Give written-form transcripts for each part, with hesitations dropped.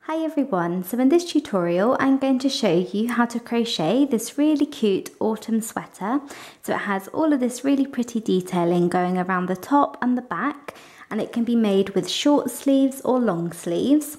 Hi everyone, so in this tutorial I'm going to show you how to crochet this really cute autumn sweater. So it has all of this really pretty detailing going around the top and the back, and it can be made with short sleeves or long sleeves.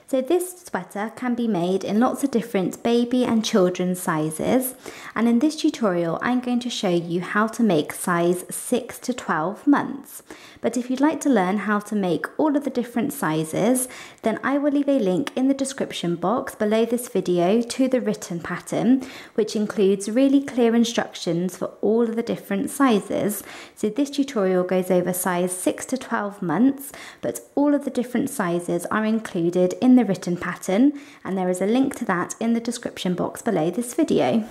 So this sweater can be made in lots of different baby and children's sizes, and in this tutorial I'm going to show you how to make size 6 to 12 months. But if you'd like to learn how to make all of the different sizes, then I will leave a link in the description box below this video to the written pattern, which includes really clear instructions for all of the different sizes. So this tutorial goes over size 6 to 12 months, but all of the different sizes are included in the written pattern, and there is a link to that in the description box below this video.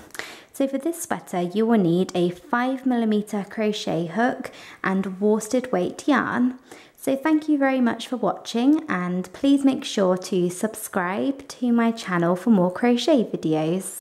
So for this sweater you will need a 5mm crochet hook and worsted weight yarn. So thank you very much for watching, and please make sure to subscribe to my channel for more crochet videos.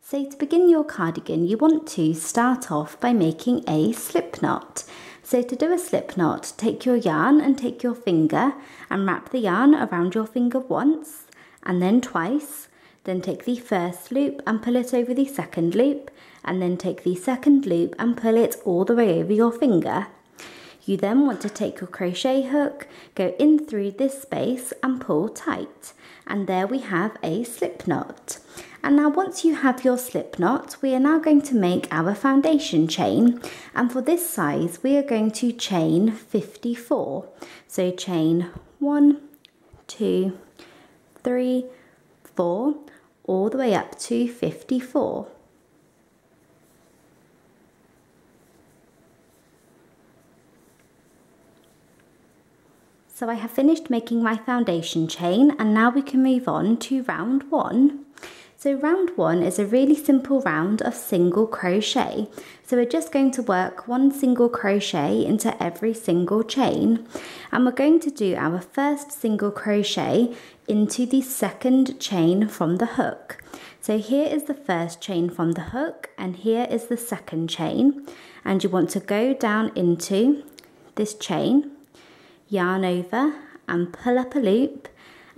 So to begin your cardigan, you want to start off by making a slip knot. So to do a slip knot, take your yarn and take your finger and wrap the yarn around your finger once and then twice. Then take the first loop and pull it over the second loop, and then take the second loop and pull it all the way over your finger. You then want to take your crochet hook, go in through this space and pull tight. And there we have a slip knot. And now once you have your slip knot, we are now going to make our foundation chain. And for this size, we are going to chain 54. So chain 1, 2, 3, 4, all the way up to 54. So I have finished making my foundation chain, and now we can move on to round 1. So round 1 is a really simple round of single crochet. So we're just going to work one single crochet into every single chain, and we're going to do our first single crochet into the second chain from the hook. So here is the first chain from the hook, and here is the second chain, and you want to go down into this chain, yarn over and pull up a loop,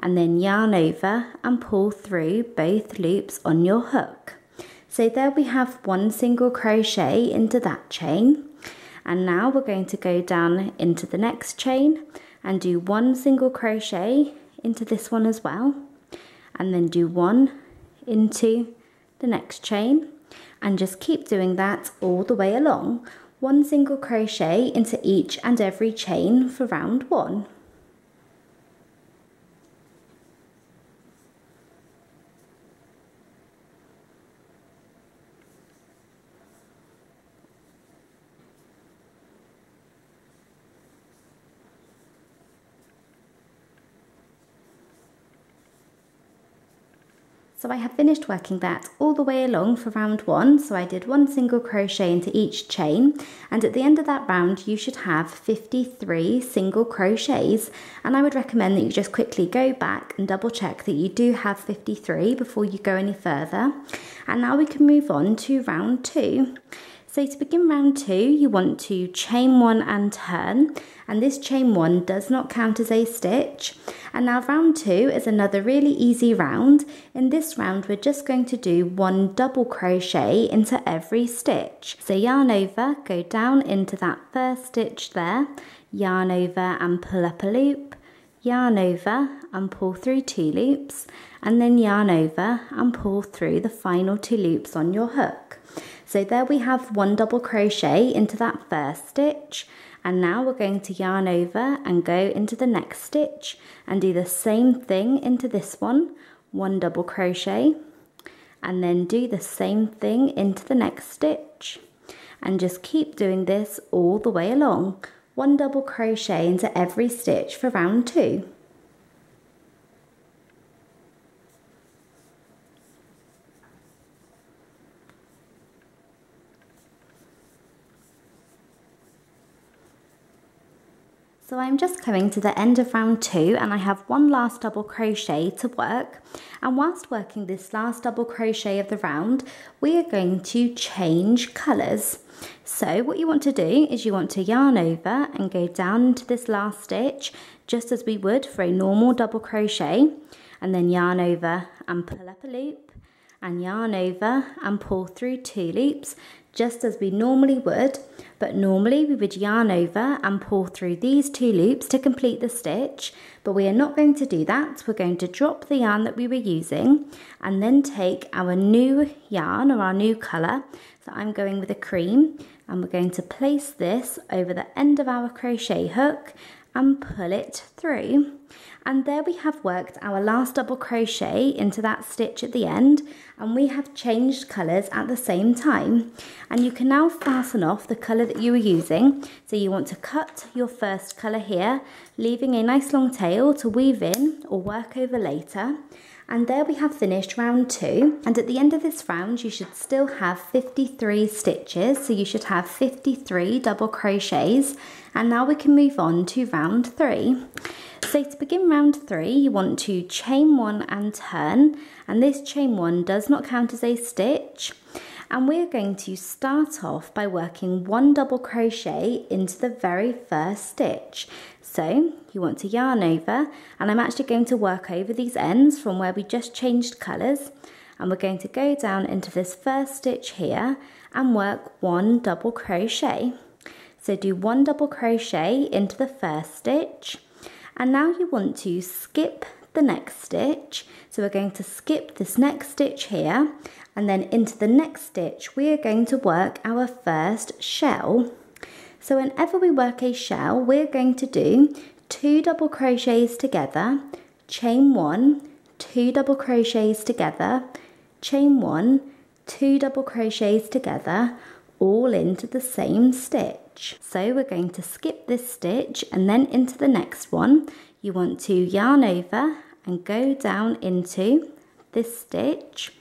and then yarn over and pull through both loops on your hook. So there we have one single crochet into that chain, and now we're going to go down into the next chain and do one single crochet into this one as well, and then do one into the next chain, and just keep doing that all the way along. One single crochet into each and every chain for round 1. So I have finished working that all the way along for round 1. So I did one single crochet into each chain, and at the end of that round you should have 53 single crochets, and I would recommend that you just quickly go back and double check that you do have 53 before you go any further. And now we can move on to round 2. So to begin round 2, you want to chain 1 and turn, and this chain 1 does not count as a stitch. And now round 2 is another really easy round. In this round we're just going to do one double crochet into every stitch. So yarn over, go down into that first stitch there, yarn over and pull up a loop, yarn over and pull through 2 loops, and then yarn over and pull through the final 2 loops on your hook. So there we have one double crochet into that first stitch, and now we're going to yarn over and go into the next stitch and do the same thing into this one double crochet, and then do the same thing into the next stitch, and just keep doing this all the way along. One double crochet into every stitch for round 2. So I'm just coming to the end of round 2 and I have one last double crochet to work, and whilst working this last double crochet of the round we are going to change colours. So what you want to do is you want to yarn over and go down into this last stitch just as we would for a normal double crochet, and then yarn over and pull up a loop and yarn over and pull through 2 loops just as we normally would, but normally we would yarn over and pull through these 2 loops to complete the stitch, but we are not going to do that. We're going to drop the yarn that we were using and then take our new yarn or our new colour, so I'm going with a cream, and we're going to place this over the end of our crochet hook and pull it through. And there we have worked our last double crochet into that stitch at the end, and we have changed colours at the same time. And you can now fasten off the colour that you were using. So you want to cut your first colour here, leaving a nice long tail to weave in or work over later. And there we have finished round 2, and at the end of this round you should still have 53 stitches, so you should have 53 double crochets. And now we can move on to round 3. So to begin round 3 you want to chain 1 and turn, and this chain 1 does not count as a stitch, and we're going to start off by working 1 double crochet into the very first stitch. So you want to yarn over, and I'm actually going to work over these ends from where we just changed colours, and we're going to go down into this first stitch here and work 1 double crochet. So do 1 double crochet into the first stitch, and now you want to skip the next stitch. So we're going to skip this next stitch here, and then into the next stitch we are going to work our first shell. So whenever we work a shell we're going to do 2 double crochets together, chain 1, 2 double crochets together, chain 1, 2 double crochets together, all into the same stitch. So we're going to skip this stitch, and then into the next one you want to yarn over and go down into this stitch,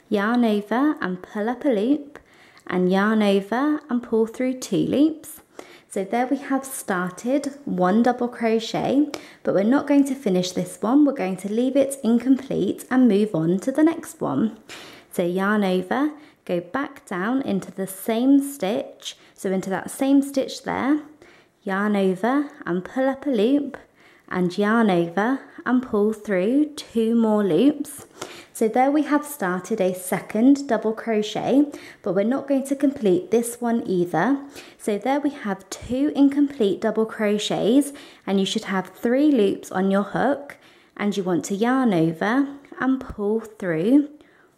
yarn over and pull up a loop, and yarn over and pull through 2 loops. So there we have started 1 double crochet, but we're not going to finish this one, we're going to leave it incomplete and move on to the next one. So yarn over, go back down into the same stitch, so into that same stitch there, yarn over and pull up a loop, and yarn over and pull through 2 more loops. So there we have started a second double crochet, but we're not going to complete this one either. So there we have 2 incomplete double crochets, and you should have 3 loops on your hook, and you want to yarn over and pull through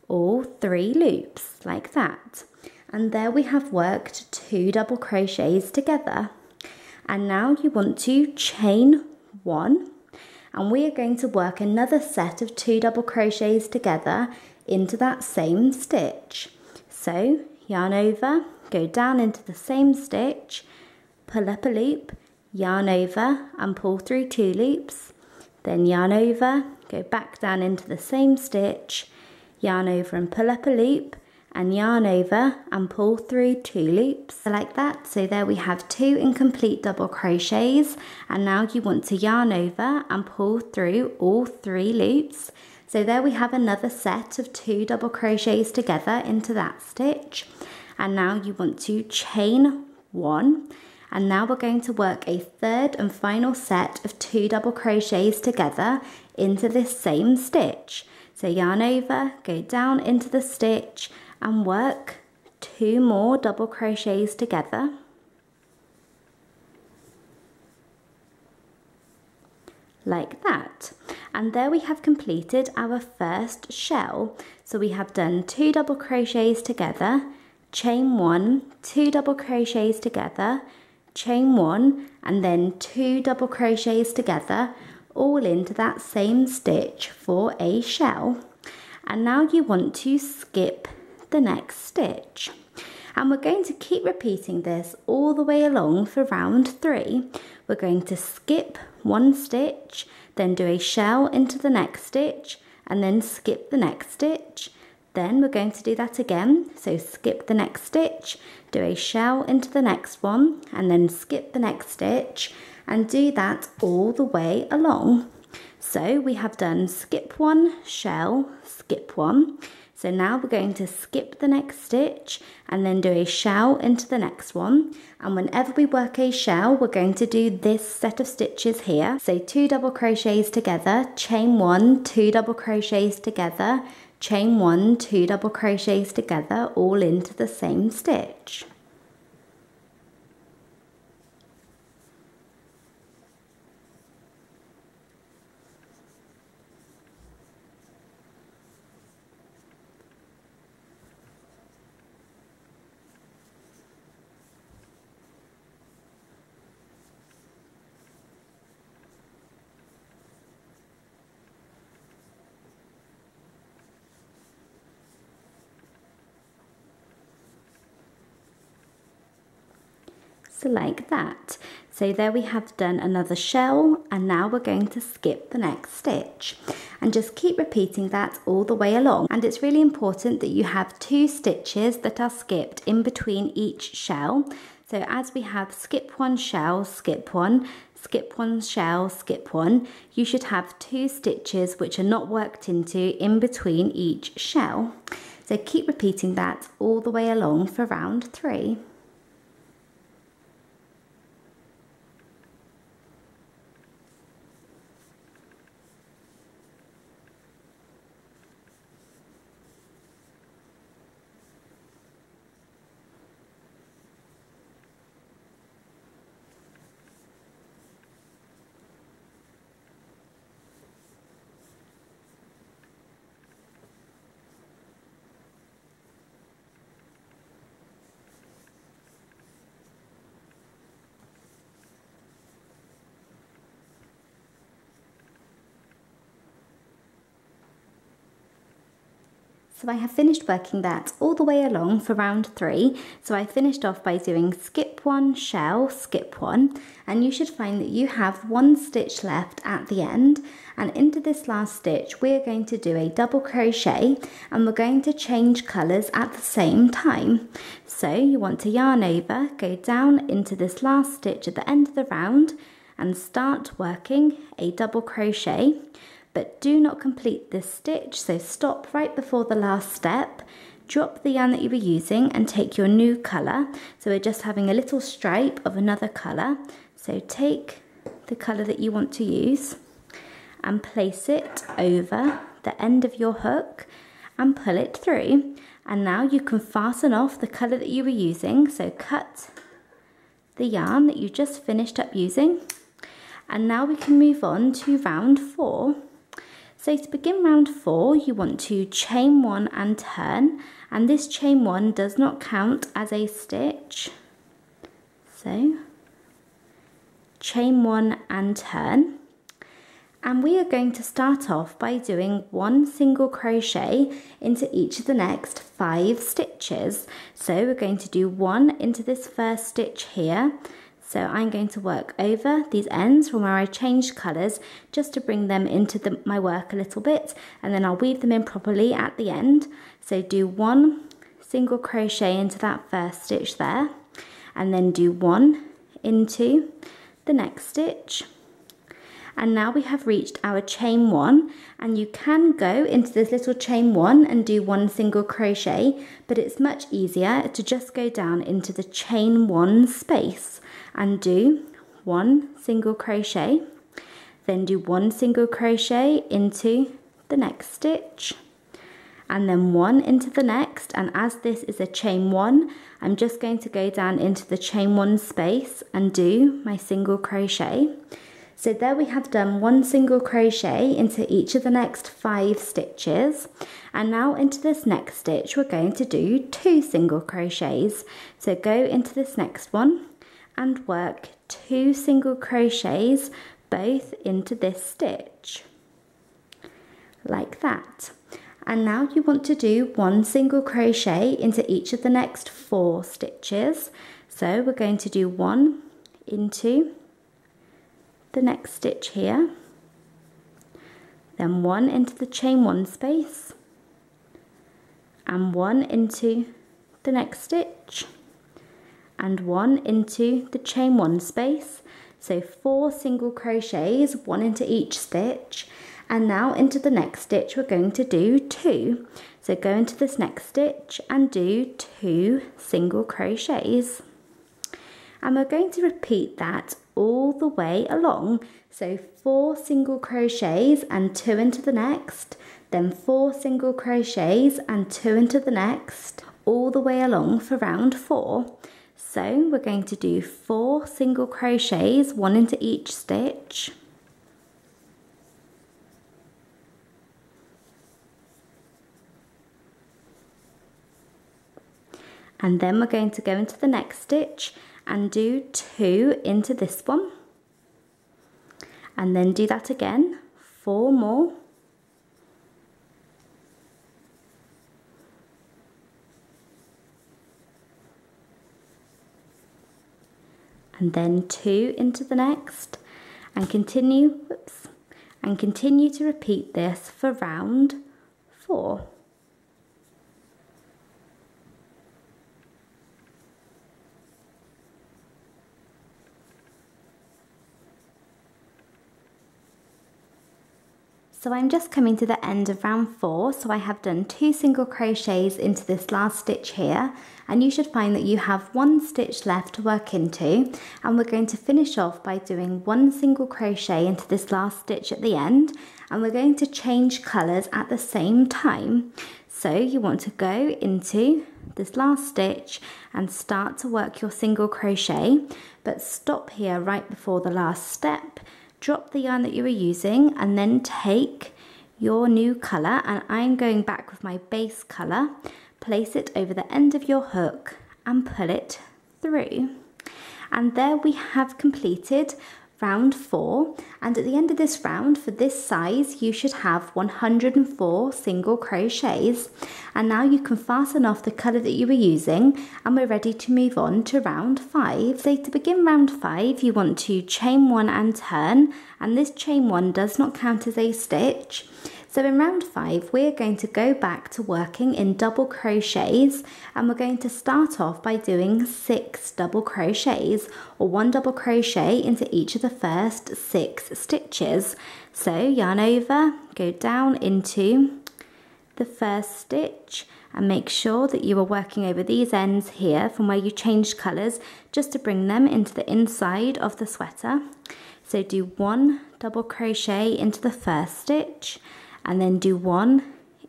all 3 loops like that. And there we have worked 2 double crochets together. And now you want to chain 1, and we are going to work another set of 2 double crochets together into that same stitch. So yarn over, go down into the same stitch, pull up a loop, yarn over and pull through 2 loops, then yarn over, go back down into the same stitch, yarn over and pull up a loop, and yarn over and pull through 2 loops like that. So there we have 2 incomplete double crochets, and now you want to yarn over and pull through all 3 loops. So there we have another set of 2 double crochets together into that stitch, and now you want to chain 1, and now we're going to work a third and final set of 2 double crochets together into this same stitch. So yarn over, go down into the stitch and work 2 more double crochets together. Like that. And there we have completed our first shell. So we have done 2 double crochets together, chain 1, 2 double crochets together, chain 1, and then 2 double crochets together, all into that same stitch for a shell. And now you want to skip the next stitch, and we're going to keep repeating this all the way along for round 3. We're going to skip 1 stitch, then do a shell into the next stitch, and then skip the next stitch. Then we're going to do that again, so skip the next stitch, do a shell into the next one, and then skip the next stitch, and do that all the way along. So we have done skip one, shell, skip one. So now we're going to skip the next stitch and then do a shell into the next one. And whenever we work a shell, we're going to do this set of stitches here. So 2 double crochets together, chain 1, 2 double crochets together, chain 1, 2 double crochets together, all into the same stitch. So like that. So there we have done another shell, and now we're going to skip the next stitch and just keep repeating that all the way along. And it's really important that you have 2 stitches that are skipped in between each shell. So as we have skip one shell, skip one, skip one shell, skip one, you should have 2 stitches which are not worked into in between each shell. So keep repeating that all the way along for round 3. So I have finished working that all the way along for round 3. So I finished off by doing skip one, shell, skip one, and you should find that you have 1 stitch left at the end. And into this last stitch, we're going to do a double crochet, and we're going to change colours at the same time. So you want to yarn over, go down into this last stitch at the end of the round, and start working a double crochet. But do not complete this stitch, so stop right before the last step, drop the yarn that you were using and take your new colour. So we're just having a little stripe of another colour. So take the colour that you want to use and place it over the end of your hook and pull it through. And now you can fasten off the colour that you were using. So cut the yarn that you just finished up using. And now we can move on to round 4. So to begin round 4, you want to chain 1 and turn, and this chain 1 does not count as a stitch. So chain 1 and turn, and we are going to start off by doing 1 single crochet into each of the next 5 stitches. So we're going to do 1 into this first stitch here. So I'm going to work over these ends from where I changed colours just to bring them into my work a little bit, and then I'll weave them in properly at the end. So do 1 single crochet into that first stitch there, and then do 1 into the next stitch. And now we have reached our chain 1, and you can go into this little chain 1 and do 1 single crochet, but it's much easier to just go down into the chain 1 space and do 1 single crochet, then do 1 single crochet into the next stitch, and then 1 into the next. And as this is a chain 1, I'm just going to go down into the chain 1 space and do my single crochet. So there we have done 1 single crochet into each of the next 5 stitches, and now into this next stitch we're going to do 2 single crochets. So go into this next one and work 2 single crochets both into this stitch, like that. And now you want to do 1 single crochet into each of the next 4 stitches. So we're going to do 1 into the next stitch here, then 1 into the chain 1 space, and 1 into the next stitch, and 1 into the chain 1 space. So 4 single crochets, 1 into each stitch, and now into the next stitch we're going to do 2. So go into this next stitch and do 2 single crochets. And we're going to repeat that all the way along. So 4 single crochets and 2 into the next, then 4 single crochets and 2 into the next, all the way along for round 4. So we're going to do 4 single crochets, 1 into each stitch, and then we're going to go into the next stitch and do 2 into this one, and then do that again, 4 more, and then 2 into the next, and continue to repeat this for round 4. So I'm just coming to the end of round 4, so I have done 2 single crochets into this last stitch here, and you should find that you have 1 stitch left to work into, and we're going to finish off by doing 1 single crochet into this last stitch at the end, and we're going to change colours at the same time. So you want to go into this last stitch and start to work your single crochet, but stop here right before the last step. Drop the yarn that you were using and then take your new colour, and I'm going back with my base colour, place it over the end of your hook and pull it through. And there we have completed round 4, and at the end of this round, for this size, you should have 104 single crochets. And now you can fasten off the colour that you were using, and we're ready to move on to round 5. So to begin round 5, you want to chain 1 and turn, and this chain 1 does not count as a stitch. So in round 5, we're going to go back to working in double crochets, and we're going to start off by doing 6 double crochets, or 1 double crochet into each of the first 6 stitches. So yarn over, go down into the first stitch, and make sure that you are working over these ends here from where you changed colours, just to bring them into the inside of the sweater. So do 1 double crochet into the first stitch, and then do 1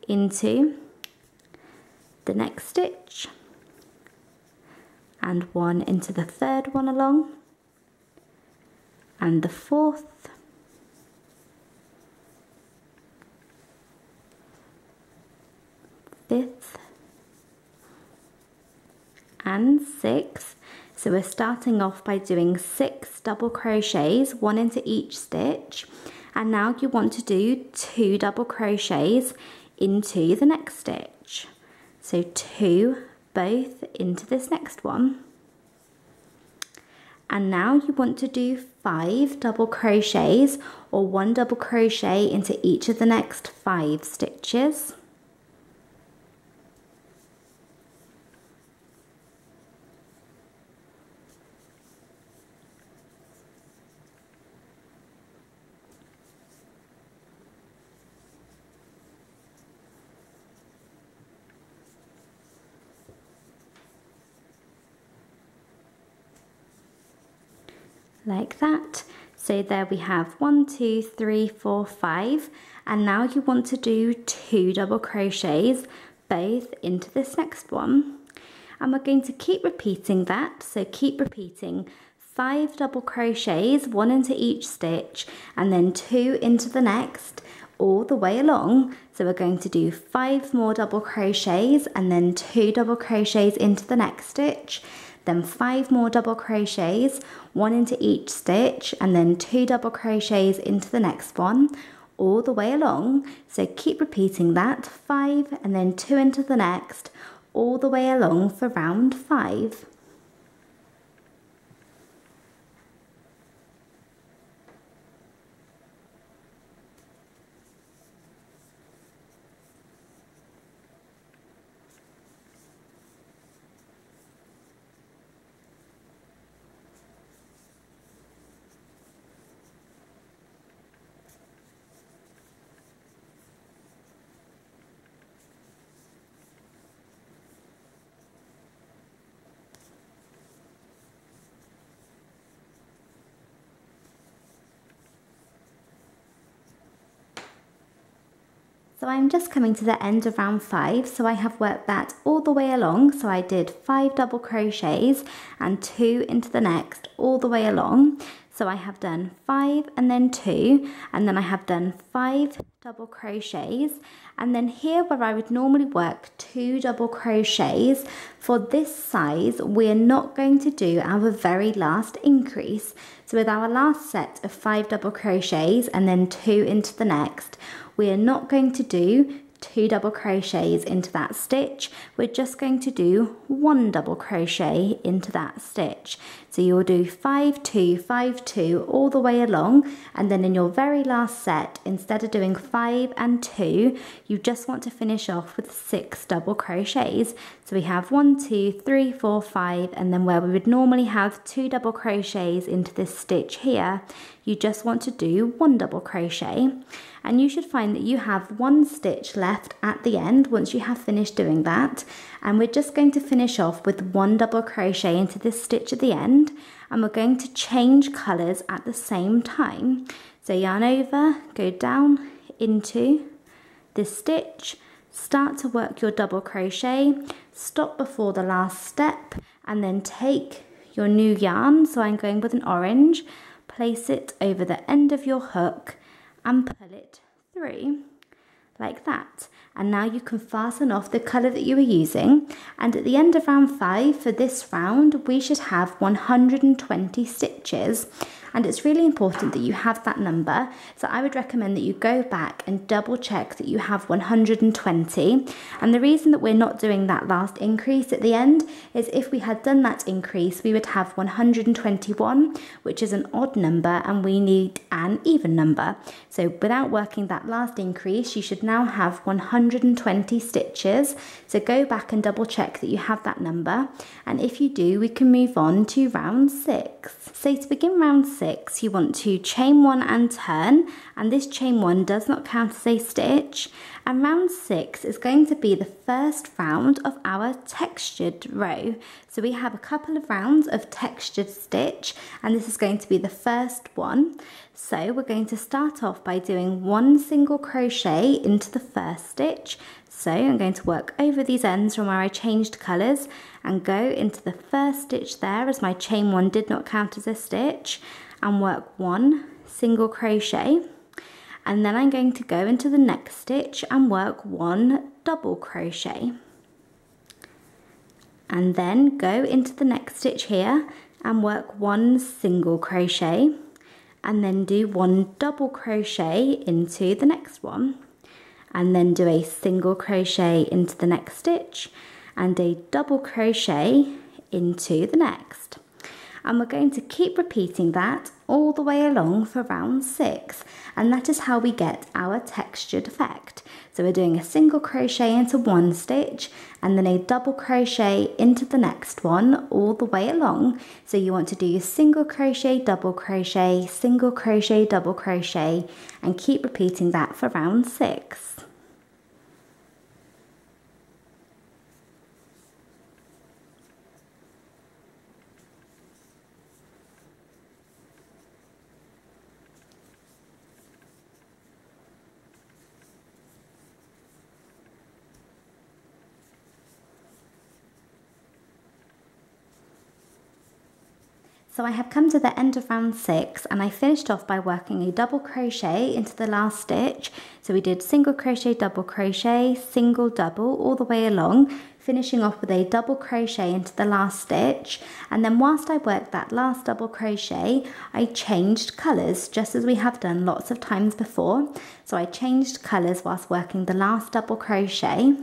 into the next stitch, and 1 into the third one along, and the fourth, fifth, and sixth. So we're starting off by doing 6 double crochets, 1 into each stitch, and now you want to do 2 double crochets into the next stitch. So 2 both into this next one. And now you want to do 5 double crochets, or 1 double crochet into each of the next 5 stitches. Like that. So there we have 1, 2, 3, 4, 5, and now you want to do 2 double crochets both into this next one, and we're going to keep repeating that. So keep repeating 5 double crochets, 1 into each stitch, and then 2 into the next, all the way along. So we're going to do 5 more double crochets and then 2 double crochets into the next stitch, then 5 more double crochets, 1 into each stitch, and then 2 double crochets into the next one, all the way along. So keep repeating that, 5 and then 2 into the next, all the way along for round 5. So I'm just coming to the end of round 5, so I have worked that all the way along. So I did 5 double crochets and 2 into the next all the way along. So I have done 5 and then 2, and then I have done 5 double crochets, and then here where I would normally work 2 double crochets, for this size we're not going to do our very last increase. So with our last set of 5 double crochets and then 2 into the next, we are not going to do 2 double crochets into that stitch. We're just going to do 1 double crochet into that stitch. So you'll do 5 2 5 2 all the way along, and then in your very last set, instead of doing 5 and 2, you just want to finish off with 6 double crochets. So we have 1 2 3 4 5, and then where we would normally have 2 double crochets into this stitch here, you just want to do 1 double crochet. And you should find that you have 1 stitch left at the end once you have finished doing that. And we're just going to finish off with 1 double crochet into this stitch at the end, and we're going to change colours at the same time. So yarn over, go down into this stitch, start to work your double crochet, stop before the last step, and then take your new yarn, so I'm going with an orange, place it over the end of your hook and pull it through like that. And now you can fasten off the colour that you were using, and at the end of round 5 for this round we should have 120 stitches. And it's really important that you have that number, so I would recommend that you go back and double check that you have 120. And the reason that we're not doing that last increase at the end is if we had done that increase we would have 121, which is an odd number, and we need an even number. So without working that last increase you should now have 120 stitches. So go back and double check that you have that number, and if you do we can move on to round 6. So to begin round 6 you want to chain 1 and turn, and this chain 1 does not count as a stitch. And round 6 is going to be the first round of our textured row. So we have a couple of rounds of textured stitch, and this is going to be the first one. So we're going to start off by doing 1 single crochet into the first stitch. So I'm going to work over these ends from where I changed colours and go into the first stitch there, as my chain 1 did not count as a stitch, and work 1 single crochet. And then I'm going to go into the next stitch and work 1 double crochet. And then go into the next stitch here and work 1 single crochet, and then do 1 double crochet into the next one, and then do a single crochet into the next stitch and a double crochet into the next. And we're going to keep repeating that all the way along for round 6, and that is how we get our textured effect. So we're doing a single crochet into one stitch and then a double crochet into the next one all the way along. So you want to do your single crochet, double crochet, single crochet, double crochet, and keep repeating that for round 6. So I have come to the end of round 6, and I finished off by working a double crochet into the last stitch. So we did single crochet, single double all the way along, finishing off with a double crochet into the last stitch. And then whilst I worked that last double crochet, I changed colours, just as we have done lots of times before. So I changed colours whilst working the last double crochet.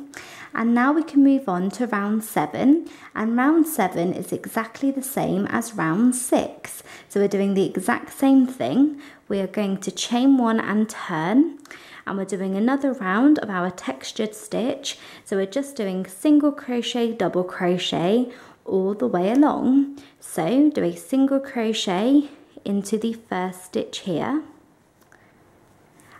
And now we can move on to round 7, and round 7 is exactly the same as round 6. So we're doing the exact same thing. We are going to chain 1 and turn, and we're doing another round of our textured stitch. So we're just doing single crochet, double crochet all the way along. So do a single crochet into the first stitch here,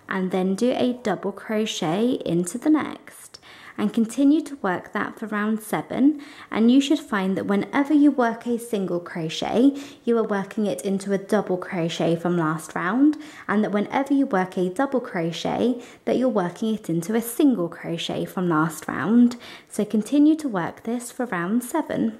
and then do a double crochet into the next. and continue to work that for round 7, and you should find that whenever you work a single crochet, you are working it into a double crochet from last round, and that whenever you work a double crochet, that you're working it into a single crochet from last round. So continue to work this for round 7.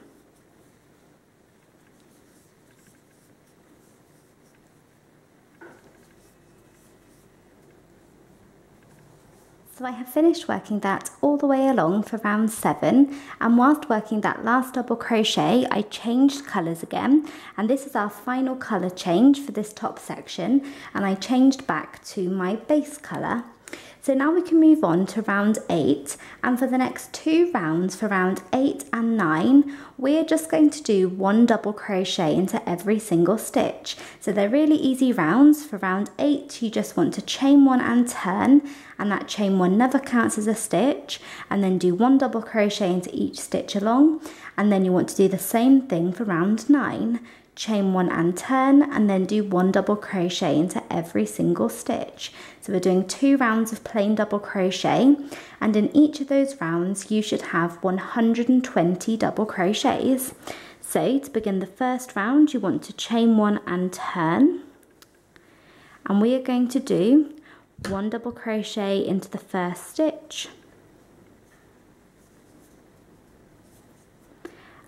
So I have finished working that all the way along for round 7, and whilst working that last double crochet I changed colours again, and this is our final colour change for this top section, and I changed back to my base colour. So now we can move on to round 8, and for the next 2 rounds, for round 8 and 9, we're just going to do 1 double crochet into every single stitch. So they're really easy rounds. For round 8, you just want to chain 1 and turn, and that chain 1 never counts as a stitch, and then do 1 double crochet into each stitch along, and then you want to do the same thing for round 9. Chain 1 and turn, and then do 1 double crochet into every single stitch. So we're doing 2 rounds of plain double crochet, and in each of those rounds you should have 120 double crochets. So to begin the first round, you want to chain 1 and turn, and we are going to do 1 double crochet into the first stitch,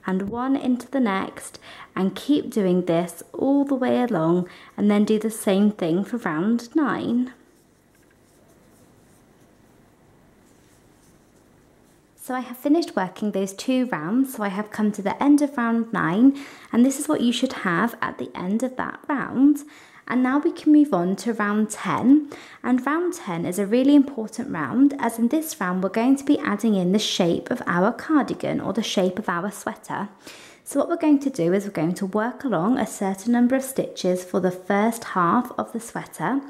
and 1 into the next, and keep doing this all the way along, and then do the same thing for round 9. So I have finished working those 2 rounds, so I have come to the end of round 9, and this is what you should have at the end of that round. And now we can move on to round 10, and round 10 is a really important round, as in this round we're going to be adding in the shape of our cardigan, or the shape of our sweater. So what we're going to do is we're going to work along a certain number of stitches for the first half of the sweater,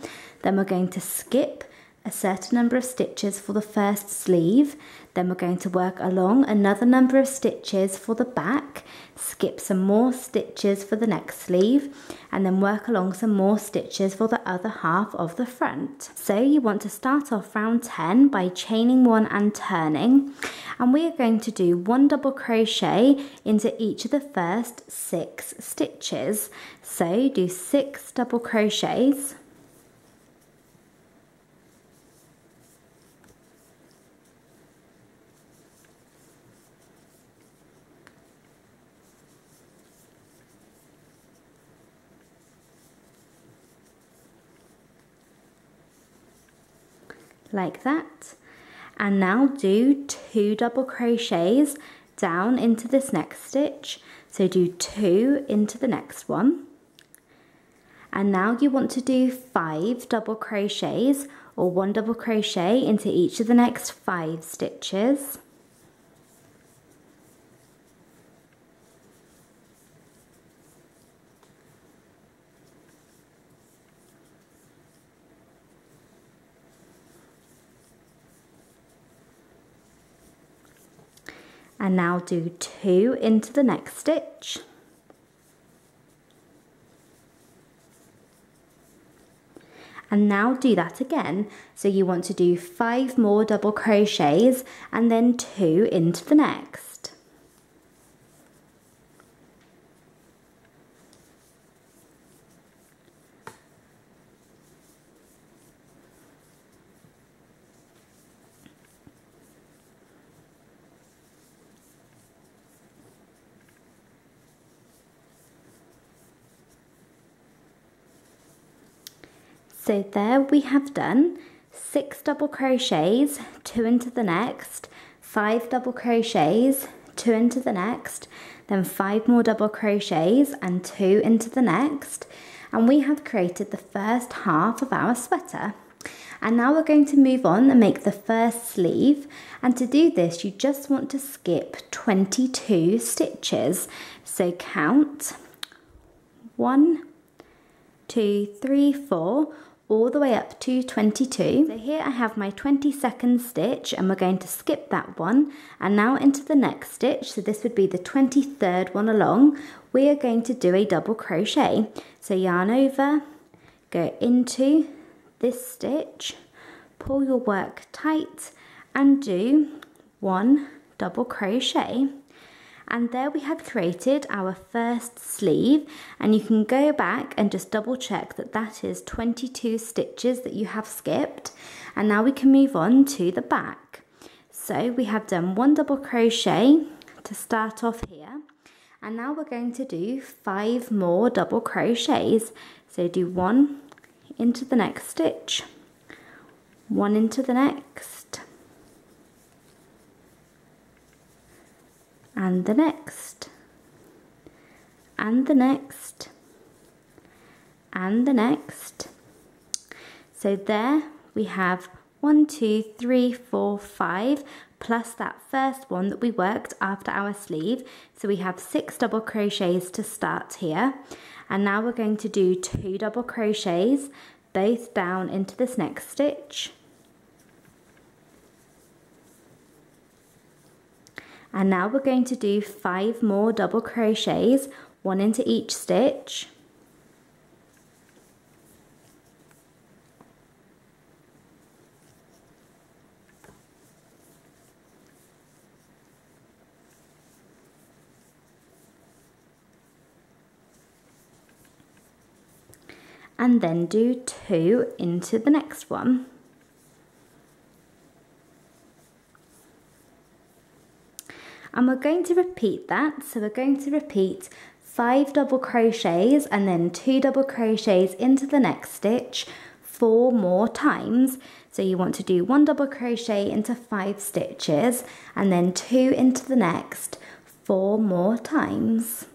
then we're going to skip a certain number of stitches for the first sleeve, then we're going to work along another number of stitches for the back, skip some more stitches for the next sleeve, and then work along some more stitches for the other half of the front. So you want to start off round 10 by chaining 1 and turning, and we are going to do 1 double crochet into each of the first 6 stitches. So do 6 double crochets, like that, and now do 2 double crochets down into this next stitch. So do 2 into the next one, and now you want to do 5 double crochets, or 1 double crochet into each of the next 5 stitches. And now do 2 into the next stitch. And now do that again. So you want to do 5 more double crochets and then 2 into the next. So there we have done 6 double crochets, 2 into the next, 5 double crochets, 2 into the next, then 5 more double crochets and 2 into the next, and we have created the first half of our sweater. And now we're going to move on and make the first sleeve, and to do this you just want to skip 22 stitches. So count 1, 2, 3, 4, all the way up to 22. So here I have my 22nd stitch, and we're going to skip that one, and now into the next stitch, so this would be the 23rd one along, we are going to do a double crochet. So yarn over, go into this stitch, pull your work tight, and do 1 double crochet. And there we have created our first sleeve, and you can go back and just double check that that is 22 stitches that you have skipped. And now we can move on to the back. So we have done 1 double crochet to start off here, and now we're going to do 5 more double crochets. So do 1 into the next stitch, 1 into the next, and the next, and the next, and the next. So there we have 1, 2, 3, 4, 5, plus that first one that we worked after our sleeve. So we have 6 double crochets to start here. And now we're going to do 2 double crochets, both down into this next stitch. And now we're going to do 5 more double crochets, 1 into each stitch. And then do 2 into the next one. And we're going to repeat that. So we're going to repeat 5 double crochets and then 2 double crochets into the next stitch 4 more times. So you want to do 1 double crochet into 5 stitches and then 2 into the next 4 more times.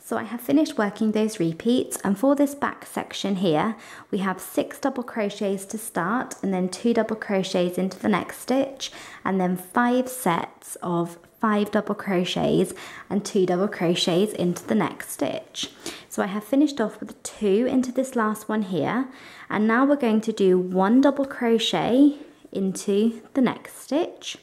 So I have finished working those repeats, and for this back section here we have 6 double crochets to start and then 2 double crochets into the next stitch, and then 5 sets of 5 double crochets and 2 double crochets into the next stitch. So I have finished off with 2 into this last one here, and now we're going to do 1 double crochet into the next stitch.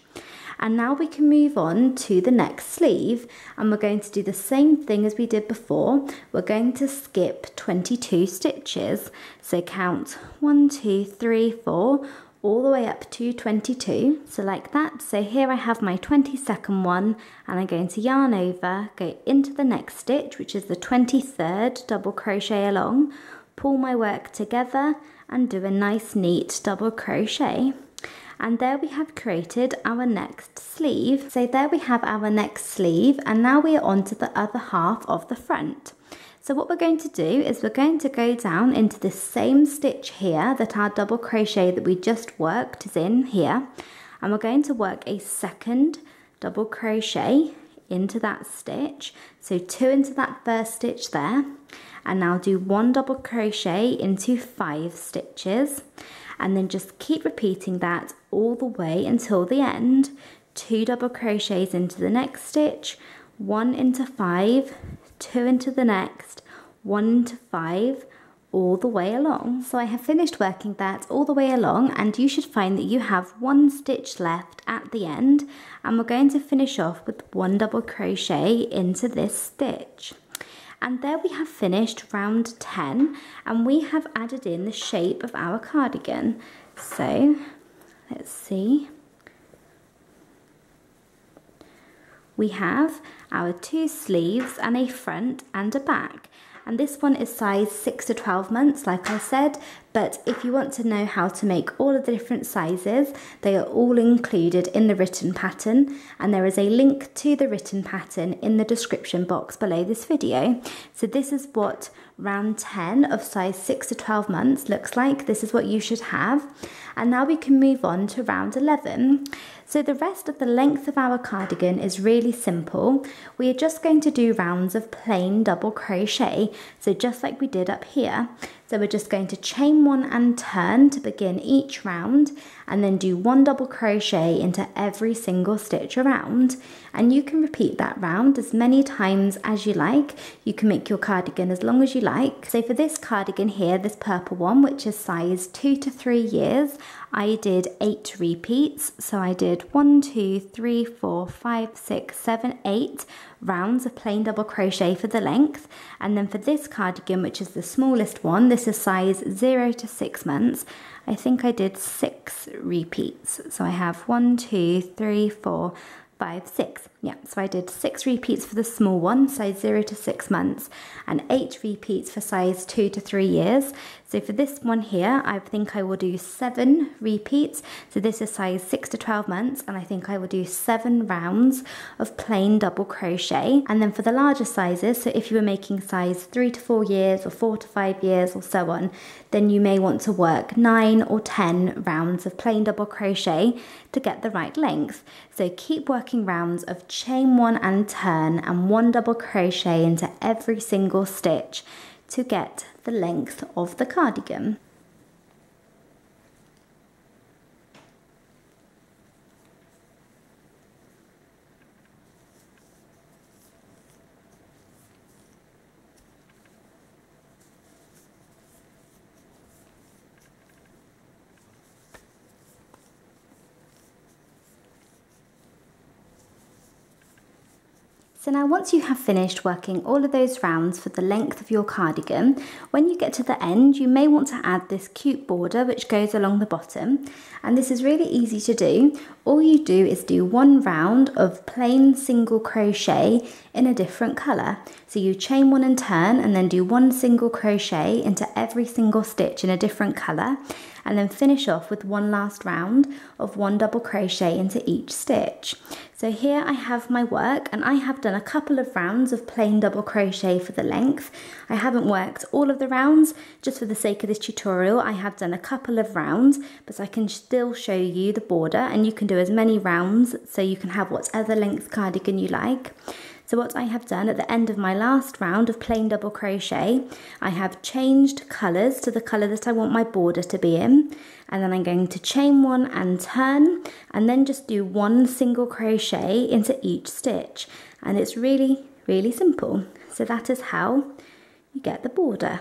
And now we can move on to the next sleeve, and we're going to do the same thing as we did before. We're going to skip 22 stitches. So count 1, 2, 3, 4, all the way up to 22. So like that. So here I have my 22nd one, and I'm going to yarn over, go into the next stitch, which is the 23rd double crochet along, pull my work together and do a nice neat double crochet. And there we have created our next sleeve. So there we have our next sleeve, and now we are on to the other half of the front. So what we're going to do is we're going to go down into this same stitch here that our double crochet that we just worked is in here, and we're going to work a second double crochet into that stitch. So 2 into that first stitch there, and now do 1 double crochet into 5 stitches. And then just keep repeating that all the way until the end. 2 double crochets into the next stitch, 1 into 5, 2 into the next, 1 into 5, all the way along. So I have finished working that all the way along, and you should find that you have 1 stitch left at the end, and we're going to finish off with 1 double crochet into this stitch. And there we have finished round 10, and we have added in the shape of our cardigan. So let's see. We have our 2 sleeves and a front and a back. And this one is size 6 to 12 months, like I said, but if you want to know how to make all of the different sizes, they are all included in the written pattern, and there is a link to the written pattern in the description box below this video. So this is what round 10 of size 6 to 12 months looks like. This is what you should have. And now we can move on to round 11. So the rest of the length of our cardigan is really simple. We are just going to do rounds of plain double crochet, so just like we did up here. So we're just going to chain 1 and turn to begin each round, and then do 1 double crochet into every single stitch around. And you can repeat that round as many times as you like. You can make your cardigan as long as you like. So for this cardigan here, this purple one, which is size 2 to 3 years, I did 8 repeats. So I did 1, 2, 3, 4, 5, 6, 7, 8 rounds of plain double crochet for the length. And then for this cardigan, which is the smallest one, this is size 0 to 6 months, I think I did 6 repeats. So I have 1, 2, 3, 4, 5, 6. Yeah, so I did 6 repeats for the small one, size 0 to 6 months, and 8 repeats for size 2 to 3 years. So for this one here, I think I will do 7 repeats. So this is size 6 to 12 months, and I think I will do 7 rounds of plain double crochet. And then for the larger sizes, so if you were making size 3 to 4 years or 4 to 5 years or so on, then you may want to work 9 or 10 rounds of plain double crochet to get the right length. So keep working rounds of chain 1 and turn and 1 double crochet into every single stitch to get the length of the cardigan. So now once you have finished working all of those rounds for the length of your cardigan, when you get to the end, you may want to add this cute border which goes along the bottom. And this is really easy to do. All you do is do 1 round of plain single crochet in a different colour. So you chain 1 and turn, and then do 1 single crochet into every single stitch in a different colour, and then finish off with 1 last round of 1 double crochet into each stitch. So here I have my work, and I have done a couple of rounds of plain double crochet for the length. I haven't worked all of the rounds, just for the sake of this tutorial. I have done a couple of rounds, but I can still show you the border, and you can do as many rounds so you can have whatever length cardigan you like. So what I have done at the end of my last round of plain double crochet, I have changed colours to the colour that I want my border to be in, and then I'm going to chain 1 and turn, and then just do 1 single crochet into each stitch. And it's really, really simple. So that is how you get the border.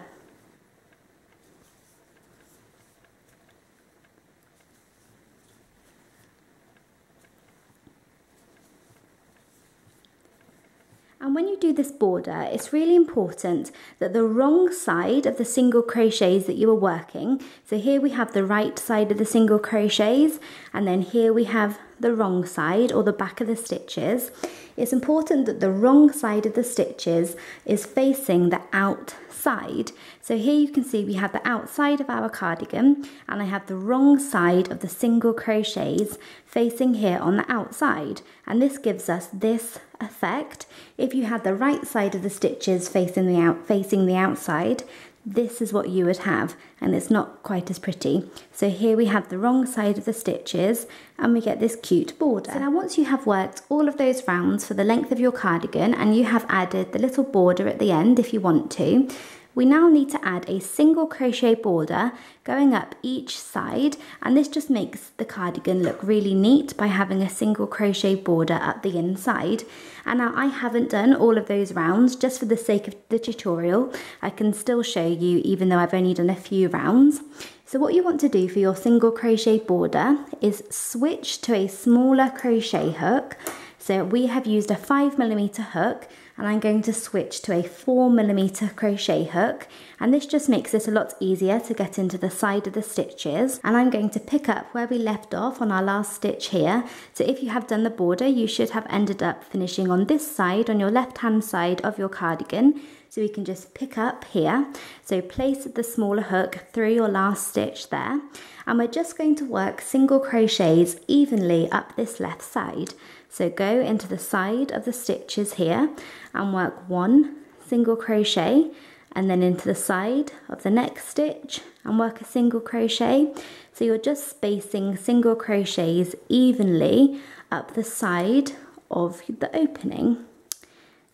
And when you do this border, it's really important that the wrong side of the single crochets that you are working, so here we have the right side of the single crochets, and then here we have the wrong side, or the back of the stitches. It's important that the wrong side of the stitches is facing the outside. So here you can see we have the outside of our cardigan, and I have the wrong side of the single crochets facing here on the outside, and this gives us this effect. If you had the right side of the stitches facing the outside, this is what you would have, and it's not quite as pretty. So here we have the wrong side of the stitches, and we get this cute border. So now once you have worked all of those rounds for the length of your cardigan, and you have added the little border at the end if you want to, we now need to add a single crochet border going up each side, and this just makes the cardigan look really neat by having a single crochet border up the inside. And now I haven't done all of those rounds, just for the sake of the tutorial. I can still show you even though I've only done a few rounds. So what you want to do for your single crochet border is switch to a smaller crochet hook. So we have used a 5mm hook, and I'm going to switch to a 4mm crochet hook, and this just makes it a lot easier to get into the side of the stitches. And I'm going to pick up where we left off on our last stitch here. So if you have done the border, you should have ended up finishing on this side, on your left hand side of your cardigan. So we can just pick up here. So place the smaller hook through your last stitch there, and we're just going to work single crochets evenly up this left side. So go into the side of the stitches here and work 1 single crochet, and then into the side of the next stitch and work a single crochet. So you're just spacing single crochets evenly up the side of the opening.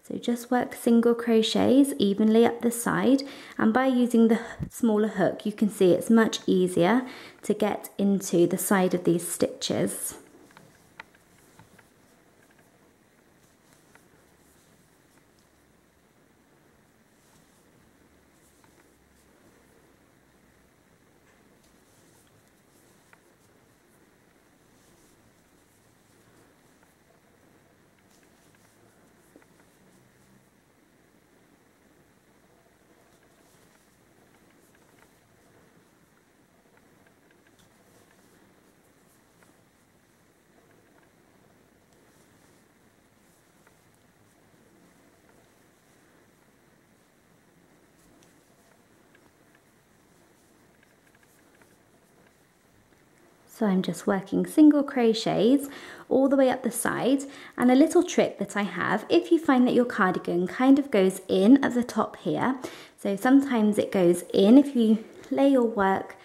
So just work single crochets evenly up the side, and by using the smaller hook you can see it's much easier to get into the side of these stitches. So I'm just working single crochets all the way up the side. And a little trick that I have, if you find that your cardigan kind of goes in at the top here, so sometimes it goes in, if you lay your work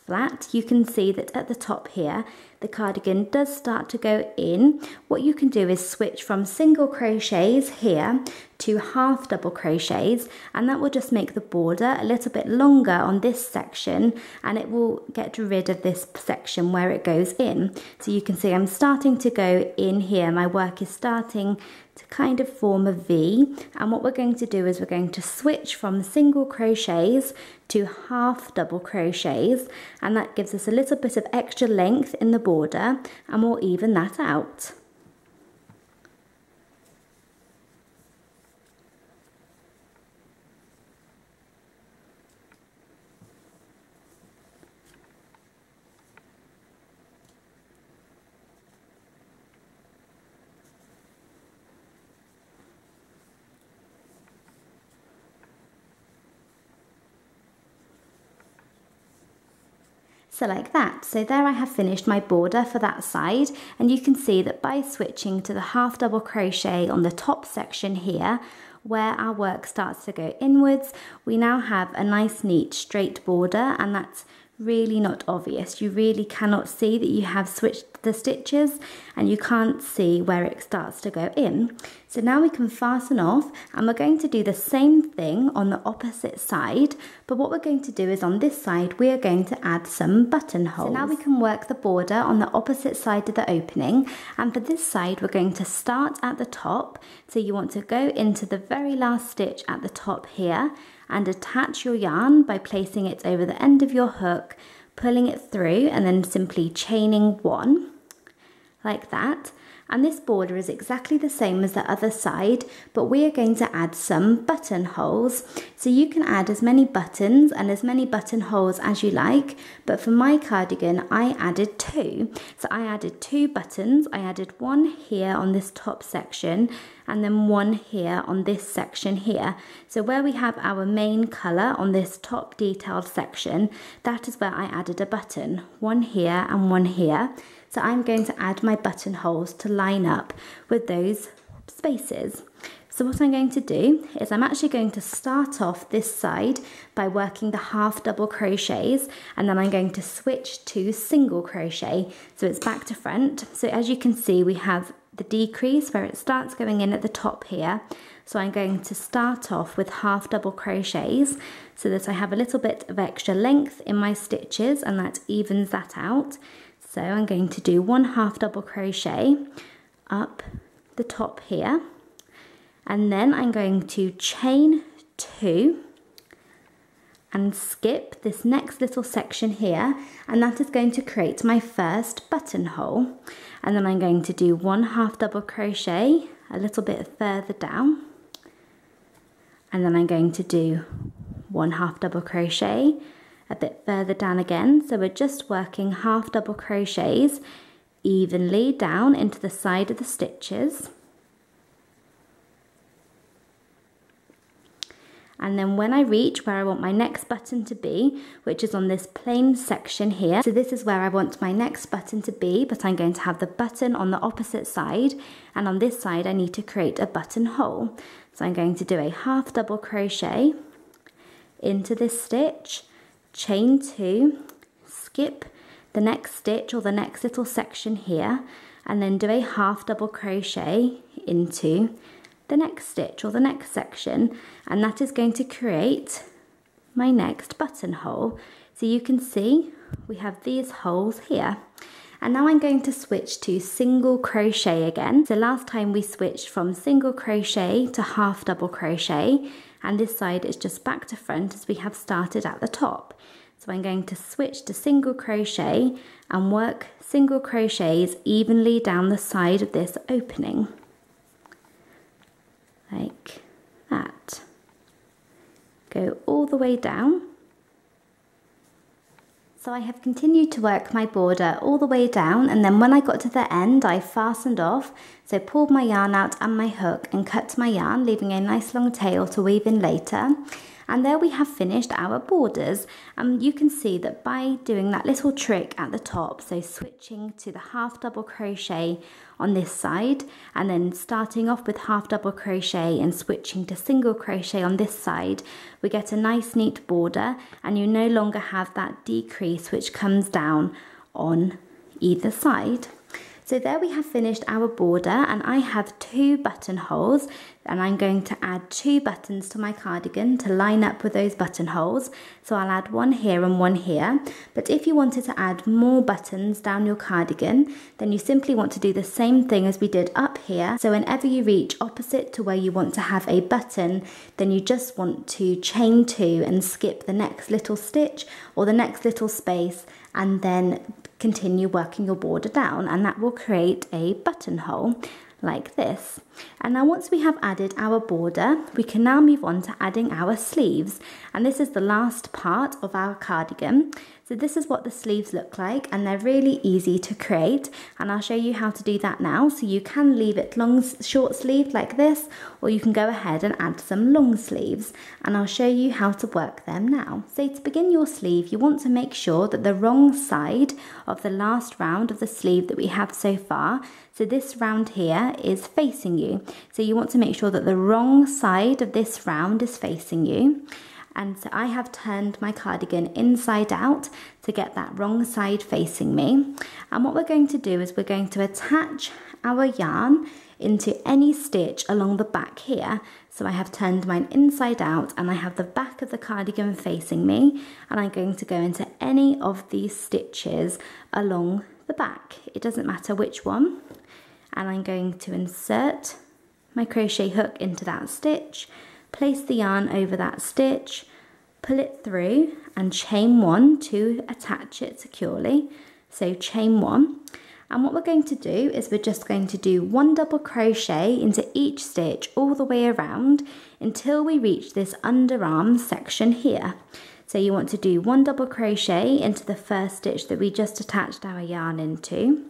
flat, you can see that at the top here, the cardigan does start to go in. What you can do is switch from single crochets here to half double crochets, and that will just make the border a little bit longer on this section, and it will get rid of this section where it goes in. So you can see I'm starting to go in here. My work is starting to kind of form a V, and what we're going to do is we're going to switch from single crochets to half double crochets, and that gives us a little bit of extra length in the border, and we'll even that out. So like that. So there I have finished my border for that side, and you can see that by switching to the half double crochet on the top section here, where our work starts to go inwards, we now have a nice neat straight border, and that's really not obvious. You really cannot see that you have switched the stitches, and you can't see where it starts to go in. So now we can fasten off, and we're going to do the same thing on the opposite side, but what we're going to do is on this side we are going to add some buttonholes. So now we can work the border on the opposite side of the opening, and for this side we're going to start at the top. So you want to go into the very last stitch at the top here and attach your yarn by placing it over the end of your hook, pulling it through, and then simply chaining one like that. And this border is exactly the same as the other side, but we are going to add some buttonholes. So you can add as many buttons and as many buttonholes as you like, but for my cardigan I added 2. So I added 2 buttons. I added one here on this top section, and then one here on this section here. So where we have our main colour on this top detailed section, that is where I added a button. One here and one here. So I'm going to add my buttonholes to line up with those spaces. So what I'm going to do is I'm actually going to start off this side by working the half double crochets, and then I'm going to switch to single crochet. So it's back to front. So as you can see, we have the decrease where it starts going in at the top here. So I'm going to start off with half double crochets so that I have a little bit of extra length in my stitches, and that evens that out. So I'm going to do one half double crochet up the top here, and then I'm going to chain 2 and skip this next little section here, and that is going to create my first buttonhole. And then I'm going to do one half double crochet a little bit further down, and then I'm going to do one half double crochet a bit further down again. So we're just working half double crochets evenly down into the side of the stitches. And then when I reach where I want my next button to be, which is on this plain section here, so this is where I want my next button to be, but I'm going to have the button on the opposite side, and on this side I need to create a buttonhole. So I'm going to do a half double crochet into this stitch, chain 2, skip the next stitch or the next little section here, and then do a half double crochet into the next stitch or the next section, and that is going to create my next buttonhole. So you can see we have these holes here. And now I'm going to switch to single crochet again. So last time we switched from single crochet to half double crochet, and this side is just back to front as we have started at the top. So I'm going to switch to single crochet and work single crochets evenly down the side of this opening. Like that. Go all the way down. So I have continued to work my border all the way down, and then when I got to the end I fastened off, so pulled my yarn out and my hook and cut my yarn, leaving a nice long tail to weave in later. And there we have finished our borders. You can see that by doing that little trick at the top, so switching to the half double crochet on this side and then starting off with half double crochet and switching to single crochet on this side, we get a nice neat border, and you no longer have that decrease which comes down on either side. So there we have finished our border, and I have 2 buttonholes, and I'm going to add 2 buttons to my cardigan to line up with those buttonholes. So I'll add one here and one here. But if you wanted to add more buttons down your cardigan, then you simply want to do the same thing as we did up here. So whenever you reach opposite to where you want to have a button, then you just want to chain 2 and skip the next little stitch or the next little space, and then continue working your border down, and that will create a buttonhole like this. And now once we have added our border, we can now move on to adding our sleeves, and this is the last part of our cardigan. So this is what the sleeves look like, and they're really easy to create, and I'll show you how to do that now. So you can leave it short sleeved like this, or you can go ahead and add some long sleeves, and I'll show you how to work them now. So to begin your sleeve, you want to make sure that the wrong side of the last round of the sleeve that we have so far, so this round here, is facing you. So you want to make sure that the wrong side of this round is facing you. And so I have turned my cardigan inside out to get that wrong side facing me. And what we're going to do is we're going to attach our yarn into any stitch along the back here. So I have turned mine inside out, and I have the back of the cardigan facing me, and I'm going to go into any of these stitches along the back. It doesn't matter which one. And I'm going to insert my crochet hook into that stitch, place the yarn over that stitch, pull it through and chain 1 to attach it securely. So chain 1. And what we're going to do is we're just going to do 1 double crochet into each stitch all the way around until we reach this underarm section here. So you want to do 1 double crochet into the first stitch that we just attached our yarn into.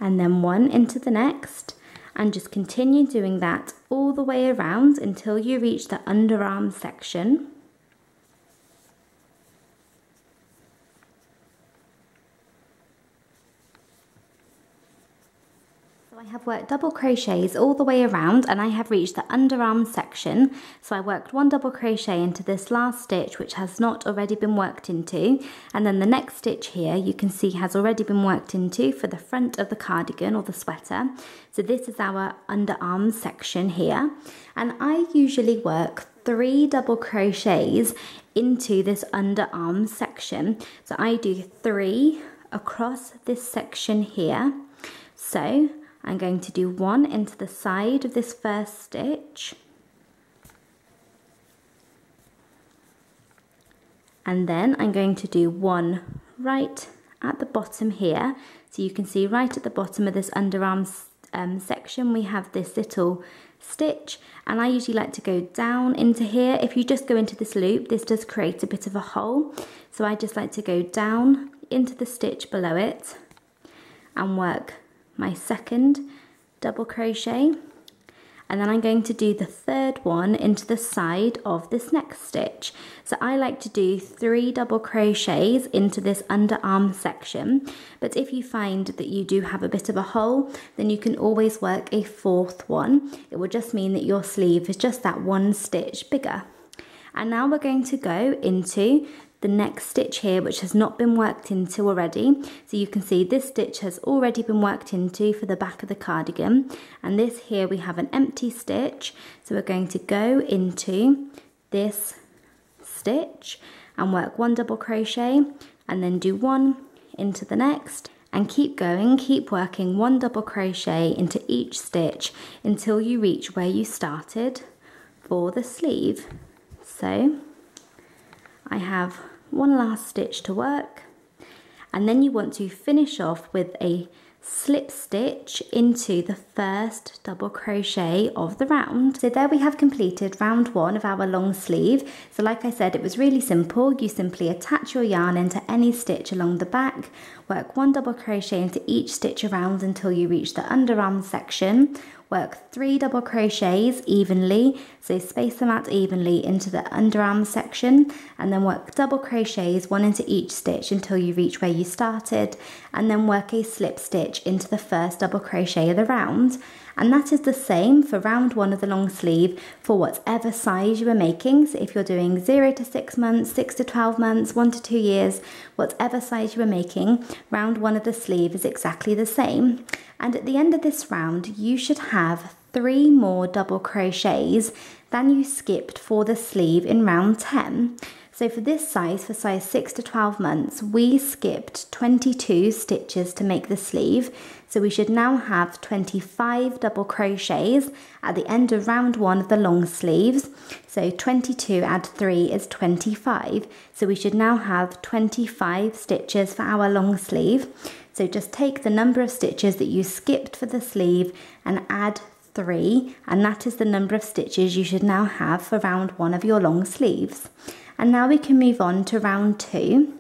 And then 1 into the next, and just continue doing that all the way around until you reach the underarm section. So I have worked double crochets all the way around, and I have reached the underarm section. So I worked 1 double crochet into this last stitch, which has not already been worked into, and then the next stitch here you can see has already been worked into for the front of the cardigan or the sweater. So this is our underarm section here, and I usually work 3 double crochets into this underarm section. So I do 3 across this section here. So I'm going to do 1 into the side of this first stitch, and then I'm going to do 1 right at the bottom here. So you can see right at the bottom of this underarm section we have this little stitch, and I usually like to go down into here. If you just go into this loop, this does create a bit of a hole, so I just like to go down into the stitch below it and work my second double crochet, and then I'm going to do the third one into the side of this next stitch. So I like to do 3 double crochets into this underarm section, but if you find that you do have a bit of a hole, then you can always work a 4th one. It will just mean that your sleeve is just that 1 stitch bigger. And now we're going to go into the next stitch here, which has not been worked into already. So you can see this stitch has already been worked into for the back of the cardigan, and this here we have an empty stitch. So we're going to go into this stitch and work 1 double crochet, and then do 1 into the next, and keep going, keep working 1 double crochet into each stitch until you reach where you started for the sleeve. So I have 1 last stitch to work, and then you want to finish off with a slip stitch into the first double crochet of the round. So there we have completed round 1 of our long sleeve. So like I said, it was really simple. You simply attach your yarn into any stitch along the back, work 1 double crochet into each stitch around until you reach the underarm section, work 3 double crochets evenly, so space them out evenly into the underarm section, and then work double crochets 1 into each stitch until you reach where you started, and then work a slip stitch into the first double crochet of the round. And that is the same for round 1 of the long sleeve for whatever size you are making. So if you're doing 0 to 6 months, 6 to 12 months, 1 to 2 years, whatever size you are making, round 1 of the sleeve is exactly the same. And at the end of this round, you should have 3 more double crochets than you skipped for the sleeve in round 10. So for this size, for size 6 to 12 months, we skipped 22 stitches to make the sleeve. So we should now have 25 double crochets at the end of round 1 of the long sleeves. So 22 add 3 is 25. So we should now have 25 stitches for our long sleeve. So just take the number of stitches that you skipped for the sleeve and add 3, and that is the number of stitches you should now have for round 1 of your long sleeves. And now we can move on to round 2.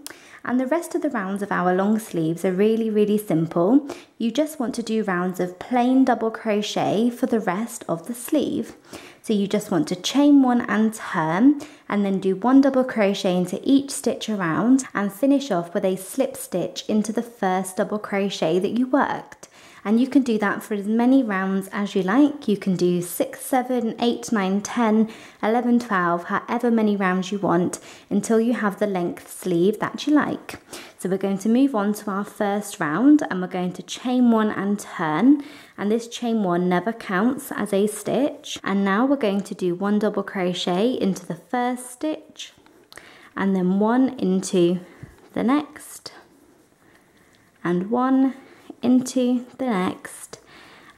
And the rest of the rounds of our long sleeves are really simple. You just want to do rounds of plain double crochet for the rest of the sleeve. So you just want to chain 1 and turn, and then do 1 double crochet into each stitch around and finish off with a slip stitch into the first double crochet that you worked. And you can do that for as many rounds as you like. You can do 6, 7, 8, 9, 10, 11, 12, however many rounds you want until you have the length sleeve that you like. So we're going to move on to our first round, and we're going to chain 1 and turn, and this chain 1 never counts as a stitch. And now we're going to do 1 double crochet into the first stitch, and then 1 into the next, and 1 into the next,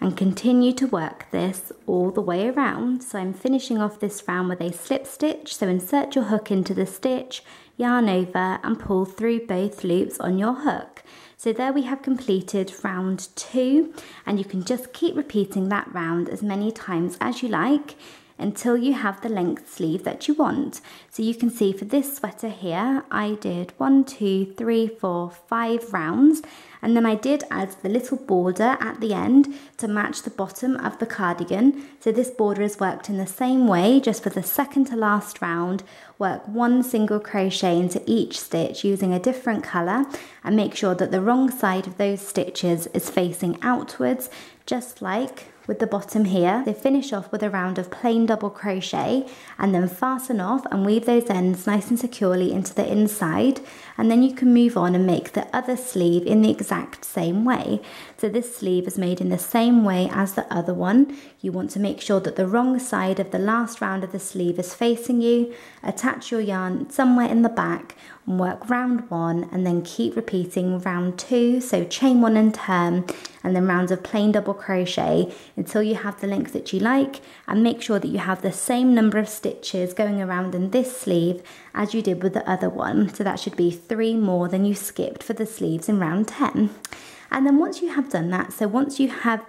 and continue to work this all the way around. So I'm finishing off this round with a slip stitch, so insert your hook into the stitch, yarn over and pull through both loops on your hook. So there we have completed round 2, and you can just keep repeating that round as many times as you like until you have the length sleeve that you want. So you can see for this sweater here, I did 1, 2, 3, 4, 5 rounds, and then I did add the little border at the end to match the bottom of the cardigan. So this border is worked in the same way, just for the second to last round. Work 1 single crochet into each stitch using a different colour, and make sure that the wrong side of those stitches is facing outwards, just like with the bottom here. So finish off with a round of plain double crochet, and then fasten off and weave those ends nice and securely into the inside, and then you can move on and make the other sleeve in the exact same way. So this sleeve is made in the same way as the other one. You want to make sure that the wrong side of the last round of the sleeve is facing you. Attach your yarn somewhere in the back and work round 1, and then keep repeating round 2. So chain 1 and turn, and then rounds of plain double crochet until you have the length that you like, and make sure that you have the same number of stitches going around in this sleeve as you did with the other one. So that should be 3 more than you skipped for the sleeves in round 10. And then once you have done that, so once you have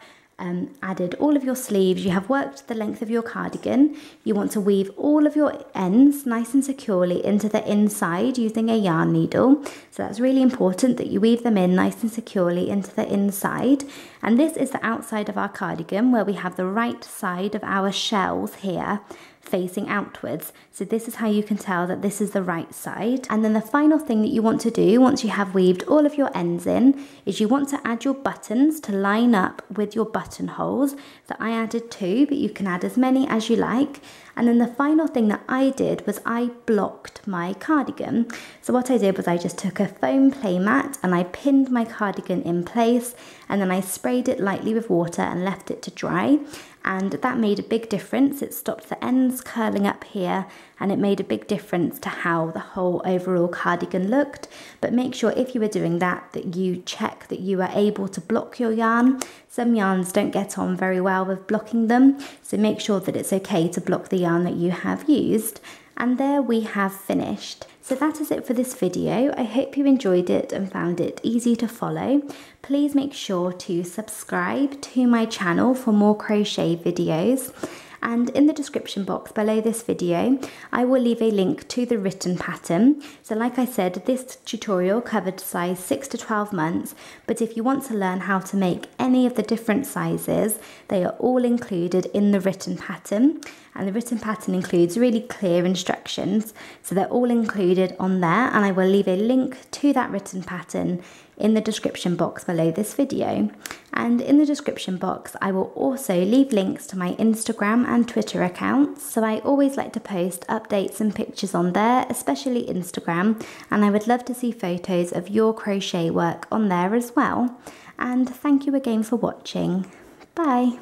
added all of your sleeves, you have worked the length of your cardigan, you want to weave all of your ends nice and securely into the inside using a yarn needle. So that's really important that you weave them in nice and securely into the inside. And this is the outside of our cardigan, where we have the right side of our shells here facing outwards. So this is how you can tell that this is the right side. And then the final thing that you want to do once you have weaved all of your ends in is you want to add your buttons to line up with your buttonholes. So I added 2, but you can add as many as you like. And then the final thing that I did was I blocked my cardigan. So what I did was I just took a foam play mat and I pinned my cardigan in place, and then I sprayed it lightly with water and left it to dry. And that made a big difference. It stopped the ends curling up here, and it made a big difference to how the whole overall cardigan looked. But make sure if you are doing that, that you check that you are able to block your yarn. Some yarns don't get on very well with blocking them, so make sure that it's okay to block the yarn that you have used. And there we have finished. So that is it for this video. I hope you enjoyed it and found it easy to follow. Please make sure to subscribe to my channel for more crochet videos. And in the description box below this video, I will leave a link to the written pattern. So like I said, this tutorial covered size 6 to 12 months, but if you want to learn how to make any of the different sizes, they are all included in the written pattern. And the written pattern includes really clear instructions, so they're all included on there, and I will leave a link to that written pattern in the description box below this video. And in the description box I will also leave links to my Instagram and Twitter accounts, so I always like to post updates and pictures on there, especially Instagram, and I would love to see photos of your crochet work on there as well. And thank you again for watching. Bye!